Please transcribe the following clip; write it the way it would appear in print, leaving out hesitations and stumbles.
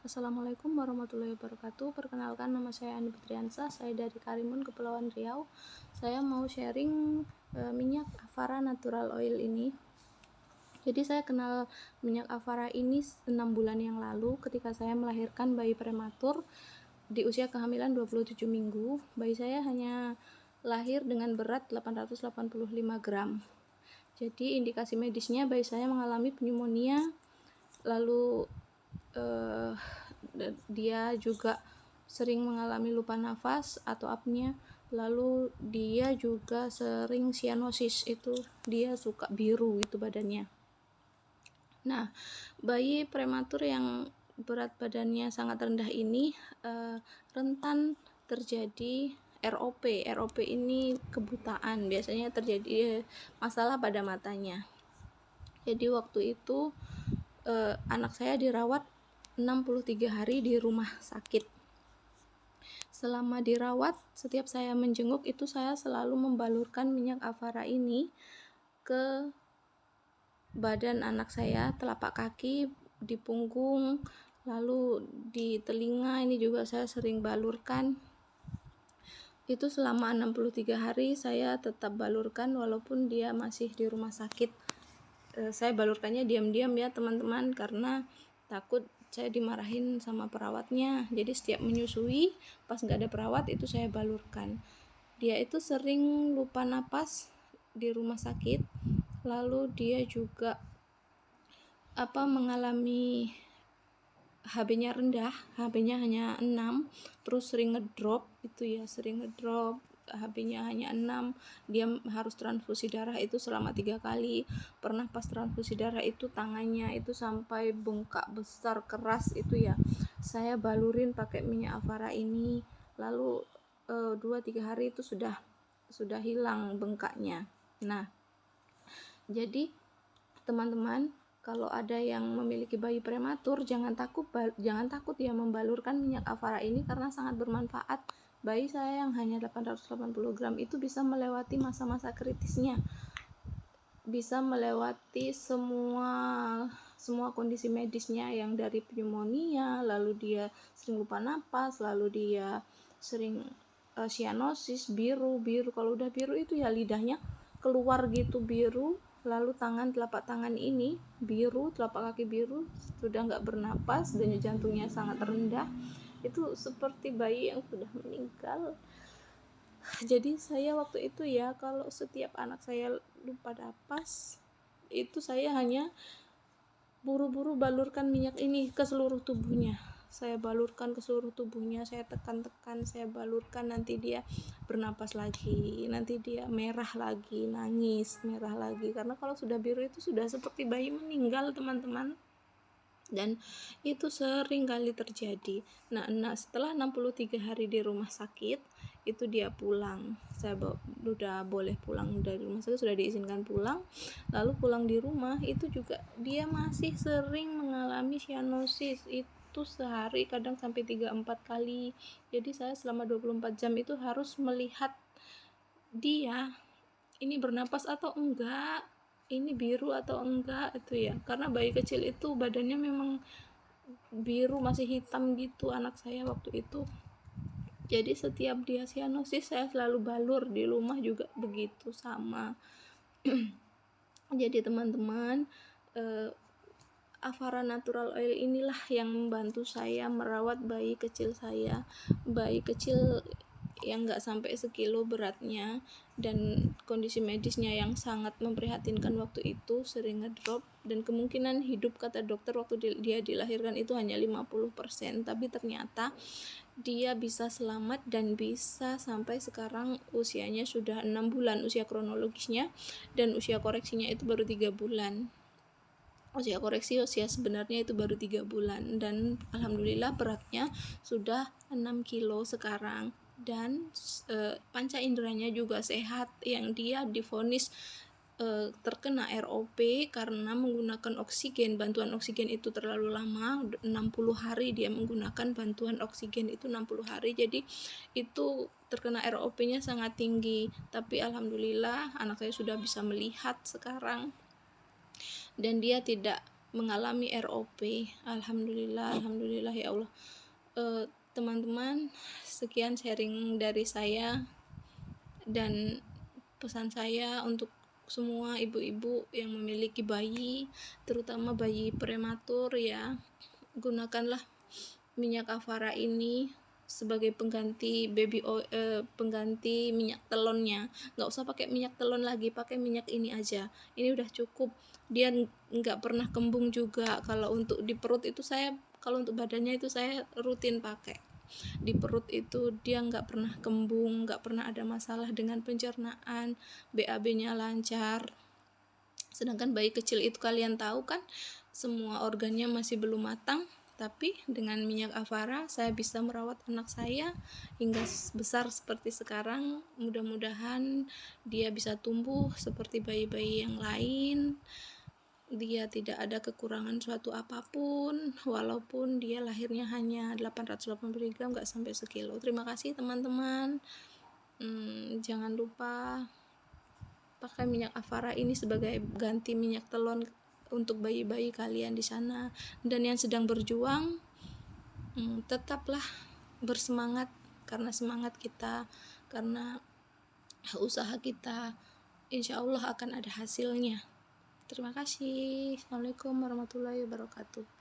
Assalamualaikum warahmatullahi wabarakatuh. Perkenalkan, nama saya Ani Putriansa. Saya dari Karimun, Kepulauan Riau. Saya mau sharing minyak Avara Natural Oil ini. Jadi saya kenal minyak Avara ini 6 bulan yang lalu ketika saya melahirkan bayi prematur di usia kehamilan 27 minggu. Bayi saya hanya lahir dengan berat 885 gram. Jadi indikasi medisnya bayi saya mengalami pneumonia, lalu dia juga sering mengalami lupa nafas atau apnia, lalu dia juga sering sianosis, itu dia suka biru itu badannya. Nah, bayi prematur yang berat badannya sangat rendah ini rentan terjadi ROP. ROP ini kebutaan, biasanya terjadi masalah pada matanya. Jadi waktu itu anak saya dirawat 63 hari di rumah sakit. Selama dirawat, setiap saya menjenguk itu saya selalu membalurkan minyak Avara ini ke badan anak saya, telapak kaki, di punggung, lalu di telinga ini juga saya sering balurkan. Itu selama 63 hari saya tetap balurkan walaupun dia masih di rumah sakit. Saya balurkannya diam-diam ya teman-teman, karena takut saya dimarahin sama perawatnya. Jadi setiap menyusui pas nggak ada perawat itu saya balurkan. Dia itu sering lupa napas di rumah sakit, lalu dia juga mengalami HB-nya rendah, HB-nya hanya 6, terus sering ngedrop HB-nya hanya 6, dia harus transfusi darah itu selama 3 kali. Pernah pas transfusi darah itu tangannya itu sampai bengkak besar keras itu ya, saya balurin pakai minyak Avara ini, lalu 2-3 hari itu sudah hilang bengkaknya. Nah, jadi teman-teman, kalau ada yang memiliki bayi prematur, jangan takut ya membalurkan minyak Avara ini karena sangat bermanfaat. Bayi saya yang hanya 880 gram itu bisa melewati masa-masa kritisnya, bisa melewati semua kondisi medisnya, yang dari pneumonia, lalu dia sering lupa napas, lalu dia sering sianosis, biru. Kalau udah biru itu ya lidahnya keluar gitu biru, lalu telapak tangan ini biru, telapak kaki biru, sudah nggak bernapas, denyut jantungnya sangat rendah, itu seperti bayi yang sudah meninggal. Jadi saya waktu itu ya, kalau setiap anak saya lupa napas itu saya hanya buru-buru balurkan minyak ini ke seluruh tubuhnya. Saya balurkan ke seluruh tubuhnya, saya tekan-tekan, saya balurkan, nanti dia bernapas lagi, nanti dia merah lagi, nangis, merah lagi, karena kalau sudah biru itu sudah seperti bayi meninggal teman-teman, dan itu sering kali terjadi. Nah, setelah 63 hari di rumah sakit itu dia pulang, saya udah boleh pulang dari rumah sakit, sudah diizinkan pulang. Lalu pulang di rumah itu juga dia masih sering mengalami sianosis, itu sehari kadang sampai 3-4 kali. Jadi saya selama 24 jam itu harus melihat dia ini bernapas atau enggak, ini biru atau enggak itu ya, karena bayi kecil itu badannya memang biru, masih hitam gitu anak saya waktu itu. Jadi setiap dia sianosis saya selalu balur, di rumah juga begitu sama. Jadi teman-teman, Avara Natural Oil inilah yang membantu saya merawat bayi kecil saya, bayi kecil yang nggak sampai sekilo beratnya, dan kondisi medisnya yang sangat memprihatinkan waktu itu, sering ngedrop, dan kemungkinan hidup kata dokter waktu dia dilahirkan itu hanya 50%, tapi ternyata dia bisa selamat dan bisa sampai sekarang usianya sudah 6 bulan usia kronologisnya, dan usia koreksinya itu baru 3 bulan. Usia sebenarnya itu baru 3 bulan, dan alhamdulillah beratnya sudah 6 kilo sekarang, dan panca inderanya juga sehat, yang dia divonis terkena ROP karena menggunakan oksigen. Bantuan oksigen itu terlalu lama, 60 hari dia menggunakan bantuan oksigen itu 60 hari, jadi itu terkena ROP-nya sangat tinggi. Tapi alhamdulillah anak saya sudah bisa melihat sekarang, dan dia tidak mengalami ROP. Alhamdulillah, alhamdulillah ya Allah. Teman-teman, sekian sharing dari saya, dan pesan saya untuk semua ibu-ibu yang memiliki bayi, terutama bayi prematur ya, gunakanlah minyak Avara ini sebagai pengganti pengganti minyak telonnya. Nggak usah pakai minyak telon lagi, pakai minyak ini aja, ini udah cukup. Dia nggak pernah kembung juga. Kalau untuk di perut itu kalau untuk badannya itu saya rutin pakai. Di perut itu dia nggak pernah kembung, nggak pernah ada masalah dengan pencernaan, BAB-nya lancar. Sedangkan bayi kecil itu kalian tahu kan, semua organnya masih belum matang, tapi dengan minyak Avara saya bisa merawat anak saya hingga besar seperti sekarang. Mudah-mudahan dia bisa tumbuh seperti bayi-bayi yang lain. Dia tidak ada kekurangan suatu apapun, walaupun dia lahirnya hanya 880 gram, nggak sampai sekilo. Terima kasih teman-teman. Jangan lupa pakai minyak Avara ini sebagai ganti minyak telon untuk bayi-bayi kalian di sana. Dan yang sedang berjuang, tetaplah bersemangat, karena semangat kita, karena usaha kita, insya Allah akan ada hasilnya. Terima kasih. Assalamualaikum warahmatullahi wabarakatuh.